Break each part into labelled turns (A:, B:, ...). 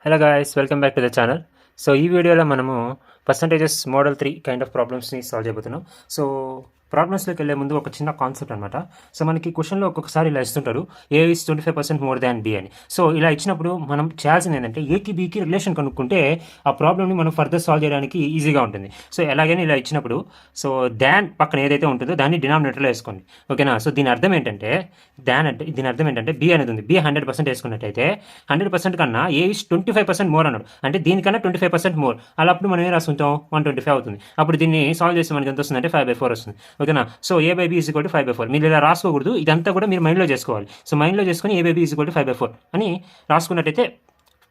A: Hello guys, welcome back to the channel. So ఈ వీడియోలో మనము పర్సంటేజెస్ మోడల్ 3 కైండ్ ఆఫ్ ప్రాబ్లమ్స్ని సాల్వ్ చేయబోతున్నాం. సో ప్రాబ్లమ్స్లోకి వెళ్ళే ముందు ఒక చిన్న కాన్సెప్ట్ అనమాట. సో మనకి క్వశ్చన్లో ఒక్కొక్కసారి ఇలా ఇస్తుంటారు, ఏ ఈజ్ 25% మోర్ దాన్ బి అని. సో ఇలా ఇచ్చినప్పుడు మనం చేయాల్సింది ఏంటంటే ఏకి బీకి రిలేషన్ కనుక్కుంటే ఆ ప్రాబ్లమ్ని మనం ఫర్దర్ సాల్వ్ చేయడానికి ఈజీగా ఉంటుంది. సో ఎలాగైనా ఇలా ఇచ్చినప్పుడు సో దాన్ పక్కన ఏదైతే ఉంటుందో దాన్ని డినామినేటర్లో వేసుకోండి, ఓకేనా. సో దీని అర్థం ఏంటంటే దీని అర్థం ఏంటంటే బి అనేది ఉంది, బి 100% వేసుకున్నట్టయితే 100% కన్నా ఏ ఈజ్ 25% మోర్ అన్నాడు, అంటే దీనికన్నా 25% మోర్. అలా అప్పుడు మనం ఏం రాసుకుంటాం, 125 అవుతుంది. అప్పుడు దీన్ని సాల్వ్ చేస్తే మనకి ఎంత వస్తుంది అంటే 5/4 వస్తుంది, ఓకేనా. So A by B is equal to 5/4. మీరు ఇలా రాసుకోకూడదు, ఇదంతా కూడా మీరు మైండ్లో చేసుకోవాలి. సో మైండ్లో చేసుకొని A by B is equal to 5/4 అని రాసుకున్నట్టయితే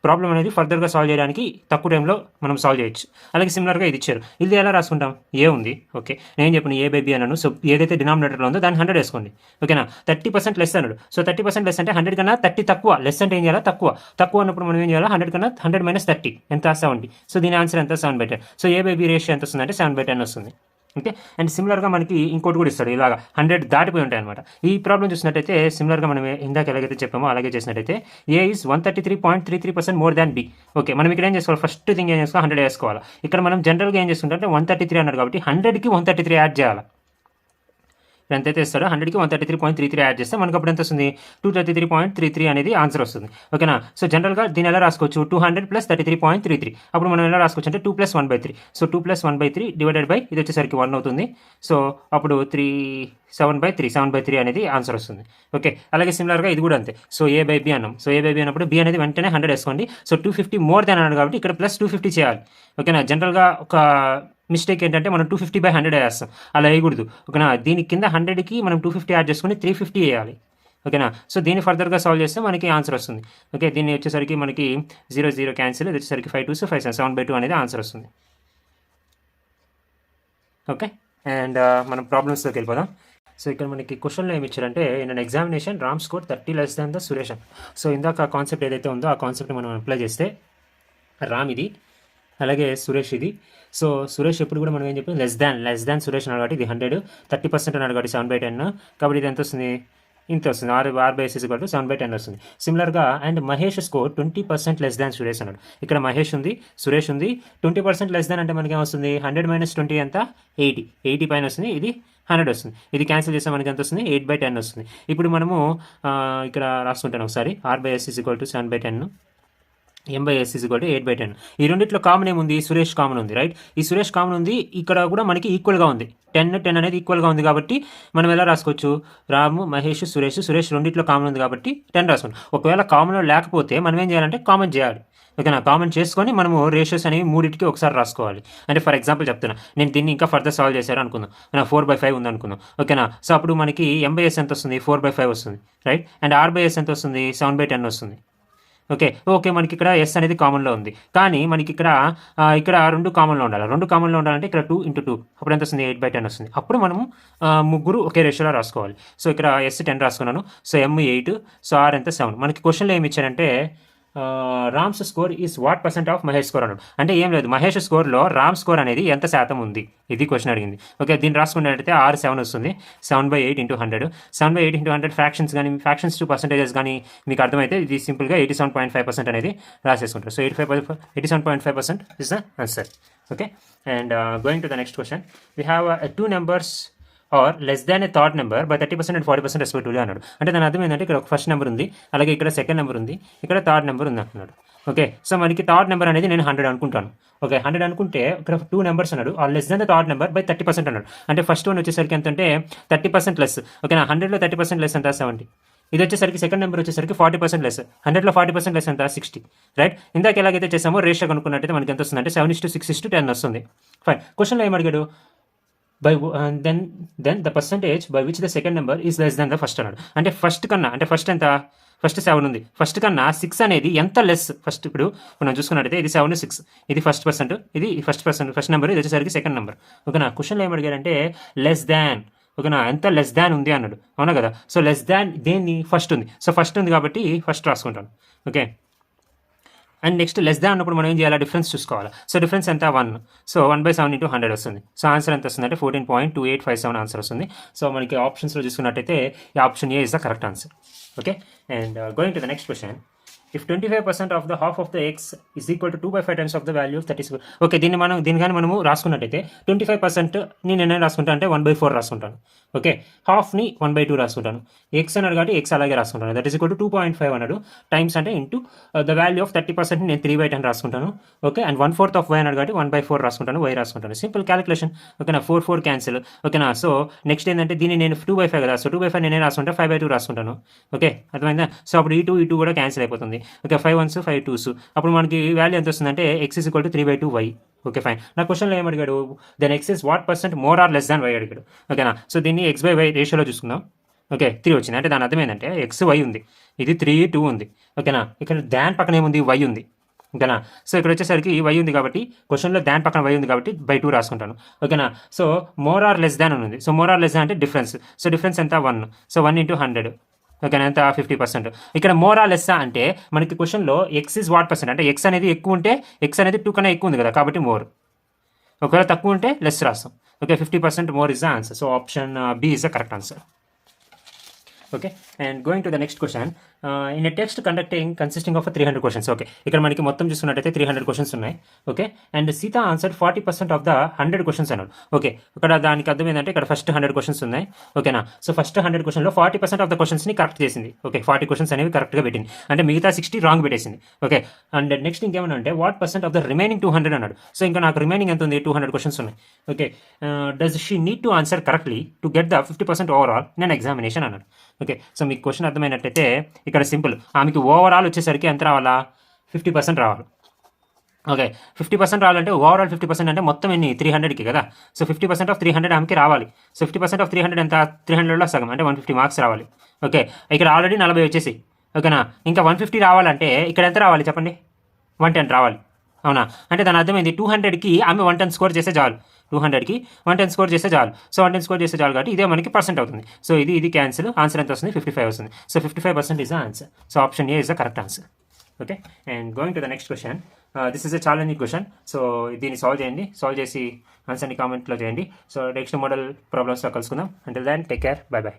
A: ప్రాబ్లం అనేది ఫర్దర్గా సాల్వ్ చేయడానికి తక్కువ టైంలో మనం సాల్వ్ చేయొచ్చు. అలాగే సిమిలర్గా ఇది ఇచ్చారు, ఇది ఎలా రాసుకుంటాం, ఏ ఉంది, ఓకే. నేను చెప్పిన ఏ బై బి అన్నాను. సో ఏదైతే డినామినేటర్లో ఉందో దాన్ని 100 వేసుకోండి, ఓకేనా. 30% లెస్ అన్నాడు. సో 30% లెస్ అంటే 100 కన్నా 30 తక్కువ, లెస్ అంటే ఏం చేయాలి, తక్కువ అన్నప్పుడు మనం ఏం చేయాలి, 100 కన్నా 100 - 30 ఎంత, 70. సో దీని ఆన్సర్ ఎంత, 7/10. So A by B ratio ఎంత వస్తుంది అంటే 7/10 వస్తుంది, ఓకే. అండ్ సిమిలర్గా మనకి ఇంకోటి కూడా ఇస్తాడు, ఇలాగా 100 దాటిపోయి ఉంటాయి అనమాట. ఈ ప్రాబ్లం చూసినట్టయితే సిమిలర్గా మనం ఇందాక ఎలాగైతే చెప్పామో అలాగే చేసినట్టయితే A is 133.33% more than B, okay. మనం ఇక్కడ ఏం చేసుకోవాలి, ఫస్ట్ థింగ్ ఏం చేసుకోవాలి, 100 వేసుకోవాలి. ఇక్కడ మనం జనరల్గా ఏం చేసుకుంటాం అంటే 133 అన్నాడు కాబట్టి 100కి 133 యాడ్ చేయాలి. ఎంతైతే ఇస్తాడో 100కి 133.33 యాడ్ చేస్తే మనకు అప్పుడు ఎంత వస్తుంది, 233.33 అనేది ఆన్సర్ వస్తుంది, ఓకేనా. సో జనరల్గా దీన్ని ఎలా రాసుకోవచ్చు, 200 + 33.33. అప్పుడు మనం ఎలా రాసుకోవచ్చు అంటే 2 + 1/3. సో 2 + 1/3 డివైడెడ్ బై ఇది వచ్చేసరికి 1 అవుతుంది. సో అప్పుడు 7/3 అనేది ఆన్సర్ వస్తుంది, ఓకే. అలాగే సిమిలర్గా ఇది కూడా అంతే. సో ఏ బై బి అన్నాం. సో ఏ బై బి అన్నప్పుడు బి అనేది వెంటనే 100 వేసుకోండి. సో 250 మోర్ దాన్ అన్నాడు కాబట్టి ఇక్కడ +250 చేయాలి, ఓకేనా. జనరల్గా ఒక మిస్టేక్ ఏంటంటే మనం 250/100 వేస్తాం, అలా వేయకూడదు, ఓకేనా. దీని కింద 100కి మనం 250 యాడ్ చేసుకుని 350 వేయాలి, ఓకేనా. సో దీన్ని ఫర్దర్గా సాల్వ్ చేస్తే మనకి ఆన్సర్ వస్తుంది, ఓకే. దీన్ని వచ్చేసరికి మనకి 0 0 క్యాన్సిల్, ఇది వచ్చేసరికి 5 2 5 7/2 అనేది ఆన్సర్ వస్తుంది, ఓకే. అండ్ మనం ప్రాబ్లమ్స్లోకి వెళ్ళిపోదాం. సో ఇక్కడ మనకి క్వశ్చన్లో ఏమి ఇచ్చారంటే in an examination Ram score 30 less than the Suresh. So ఇందాక ఆ కాన్సెప్ట్ ఏదైతే ఉందో ఆ కాన్సెప్ట్ మనం అప్లై చేస్తే రామ్ ఇది, అలాగే సురేష్ ఇది. సో సురేష్ ఎప్పుడు కూడా మనం ఏం చెప్పాం, లెస్ దాన్ సురేష్ అన్నాడు కాబట్టి ఇది 100, 30% అన్నాడు కాబట్టి 7/10, కాబట్టి ఇది ఎంత వస్తుంది, ఇంత వస్తుంది, R/S = 7/10 వస్తుంది. సిమిలర్గా and Mahesh score 20% less than Suresh అన్నాడు. ఇక్కడ మహేష్ ఉంది, సురేష్ ఉంది. 20% లెస్ దాన్ అంటే మనకి ఏమొస్తుంది, 100 - 20 ఎంత, 80 పైన వస్తుంది, ఇది 100 వస్తుంది. ఇది క్యాన్సిల్ చేస్తే మనకి ఎంత వస్తుంది, 8/10 వస్తుంది. ఇప్పుడు మనము ఇక్కడ రాసుకుంటాను ఒకసారి, R/S = 7/10, M/S = 8/10. ఈ రెండిట్లో కామన్ ఏముంది, సురేష్ కామన్ ఉంది, రైట్. ఈ సురేష్ కామన్ ఉంది, ఇక్కడ కూడా మనకి ఈక్వల్గా ఉంది, 10 అనేది ఈక్వల్గా ఉంది కాబట్టి మనం ఎలా రాసుకోవచ్చు, రాము మహేష్ సురేష్ రెండిట్లో కామన్ ఉంది కాబట్టి 10 రాసుకోండి. ఒకవేళ కామన్లో లేకపోతే మనం ఏం చేయాలంటే కామన్ చేయాలి, ఓకేనా. కామన్ చేసుకొని మనము రేషియోస్ అనేవి మూడింటికి ఒకసారి రాసుకోవాలి. అంటే ఫర్ ఎగ్జాంపుల్ చెప్తున్నా, నేను దీన్ని ఇంకా ఫర్దర్ సాల్వ్ చేశారు అనుకుందాం, 4/5 ఉంది అనుకుందాం, ఓకేనా. సో అప్పుడు మనకి M/S ఎంత వస్తుంది, 4/5 వస్తుంది, రైట్. అండ్ R/S ఎంత వస్తుంది, 7/10 వస్తుంది, ఓకే. మనకి ఇక్కడ ఎస్ అనేది కామన్లో ఉంది, కానీ మనకి ఇక్కడ 2 కామన్లో ఉండాలి. 2 కామన్లో ఉండాలంటే ఇక్కడ 2 × 2 అప్పుడు ఎంత వస్తుంది, 8/10 వస్తుంది. అప్పుడు మనము ముగ్గురు ఒకే రేషియోలో రాసుకోవాలి. సో ఇక్కడ ఎస్ 10 రాసుకున్నాను, సో M 8, సో R ఎంత 7. మనకి క్వశ్చన్లో ఏమి ఇచ్చారంటే Rams score is what % of Mahesh score అన్నాడు. అంటే ఏం లేదు, మహేష్ స్కోర్లో రామ్ స్కోర్ అనేది ఎంత శాతం ఉంది, ఇది క్వశ్చన్ అడిగింది, ఓకే. దీన్ని రాసుకున్నట్టయితే R7 వస్తుంది, 7/8 × 100. 7/8 × 100 ఫ్రాక్షన్స్ టు పర్సంటేజెస్ కానీ మీకు అర్థమైతే ఇది సింపుల్గా 87.5% అనేది రాసేసుకుంటారు. So 87.5% is the answer, okay. And going to the next question, we have 2 numbers are less than a third number by 30% and 40% respectively అన్నాడు. అంటే దాని అర్థం ఏంటంటే ఇక్కడ ఒక ఫస్ట్ నెంబర్ ఉంది, అలాగే ఇక్కడ సెకండ్ నెంబర్ ఉంది, ఇక్కడ థర్డ్ నెంబర్ ఉంది అంటున్నాడు, ఓకే. సో మనకి థర్డ్ నెంబర్ అనేది నేను 100 అనుకుంటాను, ఓకే. 100 అనుకుంటే ఇక్కడ 2 నెంబర్స్ అన్నాడు, are less than the third number by 30% అన్నాడు. అంటే ఫస్ట్ వన్ వచ్చేసరికి ఎంత అంటే 30% లెస్, ఓకేనా. 100లో 30% లెస్ ఎంత, 70. ఇది వచ్చేసరికి సెకండ్ నెంబర్ వచ్చేసరికి 40% లెస్, 100లో 40% లెస్ ఎంత, 60, రైట్. ఇందాక ఎలాగైతే చేసామో రేషియో కనుక్కున్నట్టయితే మనకి ఎంత వస్తుంది అంటే 7:6:10 వస్తుంది, ఫైన్. క్వశ్చన్లో ఏం అడిగాడు, by then the percentage by which the second number is less than the first అన్నాడు. అంటే ఫస్ట్ కన్నా, అంటే ఫస్ట్ ఎంత, ఫస్ట్ 7 ఉంది, ఫస్ట్ కన్నా 6 అనేది ఎంత లెస్, ఫస్ట్ ఇప్పుడు మనం చూసుకున్నట్టయితే ఇది 7 6, ఇది ఫస్ట్ నెంబర్, ఇది వచ్చేసరికి సెకండ్ నెంబర్, ఓకేనా. క్వశ్చన్లో ఏం అడిగారంటే లెస్ దాన్, ఓకేనా, ఎంత లెస్ దాన్ ఉంది అన్నాడు, అవునా కదా. సో లెస్ దాన్ దేన్ని, ఫస్ట్ ఉంది, సో ఫస్ట్ ఉంది కాబట్టి ఫస్ట్ రాసుకుంటాను, okay. And next less than అన్నప్పుడు మనం ఏం చేయాలి, డిఫరెన్స్ చూసుకోవాలి. సో డిఫరెన్స్ ఎంత, 1. సో 1/7 × 100 వస్తుంది. సో ఆన్సర్ ఎంత వస్తుంది అంటే 14.2857 ఆన్సర్ వస్తుంది. సో మనకి ఆప్షన్స్లో చూసుకున్నట్టయితే ఈ option A is the correct answer, okay. And going to the next question, if 25% of the half of the X is equal to 2/5 times of the value of 30 square. Okay, దీన్ని కానీ మనము రాసుకున్నట్టయితే 25% నేను రాసుకుంటాను అంటే 1/4 రాసుకుంటాను. ఓకే, హాఫ్ని 1/2 రాసుకుంటాను. X అన్నాడు కాబట్టి ఎక్స్ అలాగే రాసుకుంటాను. దట్ ఈస్ ఈక్వల్ టు 2.5 అన్నాడు టైమ్స్ అంటే ఇంటూ ద వాల్యూ ఆఫ్ 30% నేను 3/10 రాసుకుంటాను. ఓకే, అండ్ 1/4 ఆఫ్ వై అన్నాడు కాబట్టి 1/4 రాసుకుంటాను, వై రాసుకుంటాను. Simple calculation. ఓకేనా, 4 క్యాన్సిల్. ఓకేనా, సో నెక్స్ట్ ఏంటంటే దీన్ని నేను 2/5 కదా, సో 2/5 నేనే రాసుకుంటే 5/2 రాసుకుంటాను. ఓకే, అర్థమైందా? సో అప్పుడు ఈ టూ కూడా క్యాన్సిల్ అయిపోతుంది. Okay, 5 1s 5 2s. అప్పుడు మనకి వాల్యూ ఎంత వస్తుందంటే X is equal to 3/2 Y. Okay fine. నా క్వశ్చన్లో ఏమడిగాడు, then X is what percent more or less than Y అడిగాడు. ఓకేనా, సో దీన్ని ఎక్స్ బై వై రేషియోలో చూసుకుందాం. ఓకే, 3 వచ్చింది అంటే దాని అర్థం ఏంటంటే ఎక్స్ వై ఉంది, ఇది 3 2 ఉంది. ఓకేనా, ఇక్కడ దాన్ పక్కన ఏముంది, వై ఉంది. ఓకేనా, సో ఇక్కడ వచ్చేసరికి వై ఉంది కాబట్టి క్వశ్చన్లో దాన్ పక్కన వై ఉంది కాబట్టి బై 2 రాసుకుంటాను. ఓకేనా, so more or less than ఉంది. So more or less than అంటే డిఫరెన్స్. సో డిఫరెన్స్ ఎంత 1. సో 1 × 100. ఓకేనా, ఎంత 50%. ఇక్కడ మోరా లెస్సా అంటే మనకి క్వశ్చన్లో ఎక్స్ ఇస్ వాట్ పర్సెంట్ అంటే ఎక్స్ అనేది ఎక్కువ ఉంటే ఎక్స్ అనేది 2 కన్నా ఎక్కువ ఉంది కదా కాబట్టి మోర్. ఒకవేళ తక్కువ ఉంటే లెస్ రాస్తాం. Okay, 50% more is the answer. So option B is the correct answer. Okay, and going to the next question. In a text consisting of 300 questions. Okay, ఇక్కడ మనకి మొత్తం చూసుకున్నట్టయితే 300 క్వశ్చన్స్ ఉన్నాయి. Okay, and Sita answer 40% of the 100 questions అన్నాడు. Okay, ఇక్కడ దానికి అర్థం ఏంటంటే ఇక్కడ ఫస్ట్ 100 క్వశ్చన్స్ ఉన్నాయి. ఓకేనా, సో ఫస్ట్ 100 క్వశ్చన్లో 40% ఆఫ్ ద క్వశ్చన్స్ని కరెక్ట్ చేసింది. ఓకే, 40 క్వశ్చన్స్ అనేవి కరెక్ట్గా పెట్టింది అంటే మిగతా 60 రాంగ్ పెట్టేసింది. ఓకే, అండ్ నెక్స్ట్ ఇంకేమన్నా అంటే what percent of the remaining 200 అన్నాడు. సో ఇంకా నాకు రిమైనింగ్ ఎంత ఉంది, 200 క్వశ్చన్స్ ఉన్నాయి. Okay, does she need to answer correctly to get the 50% overall in an examination అన్నాడు. ఓకే, సో మీకు క్వశ్చన్ అర్థమైనట్టయితే ఇక్కడ సింపుల్, ఆమెకి ఓవరాల్ వచ్చేసరికి ఎంత రావాలా, 50% రావాలి. ఓకే, 50% రావాలంటే ఓవరాల్ 50% అంటే మొత్తం ఎన్ని 300కి కదా. సో 50% ఆఫ్ 300 ఆమెకి రావాలి. సో 50% ఆఫ్ 300 ఎంత, 300లో సగం అంటే 150 మార్క్స్ రావాలి. ఓకే, ఇక్కడ ఆల్రెడీ 40 వచ్చేసి. ఓకేనా, ఇంకా 150 రావాలంటే ఇక్కడ ఎంత రావాలి చెప్పండి, 110 రావాలి. అవునా, అంటే దాని అర్థమైంది 200కి ఆమె 110 స్కోర్ చేస్తే చాలు. 200కి 110 స్కోర్ చేస్తే చాలు. సో 110 స్కోర్ చేస్తే చాలు కాబట్టి ఇదే మనకి పర్సెంట్ అవుతుంది. సో ఇది క్యాన్సిల్, ఆన్సర్ ఎంత వస్తుంది, 55 వస్తుంది. So 55% is the answer. So option A is the correct answer. Okay, and going to the next question. This is a challenging question. So దీన్ని సాల్వ్ చేయండి, సాల్వ్ చేసి ఆన్సర్ని కామెంట్లో చేయండి. సో నెక్స్ట్ మోడల్ ప్రాబ్లమ్స్లో కలుసుకుందాం. Until then take care, bye by.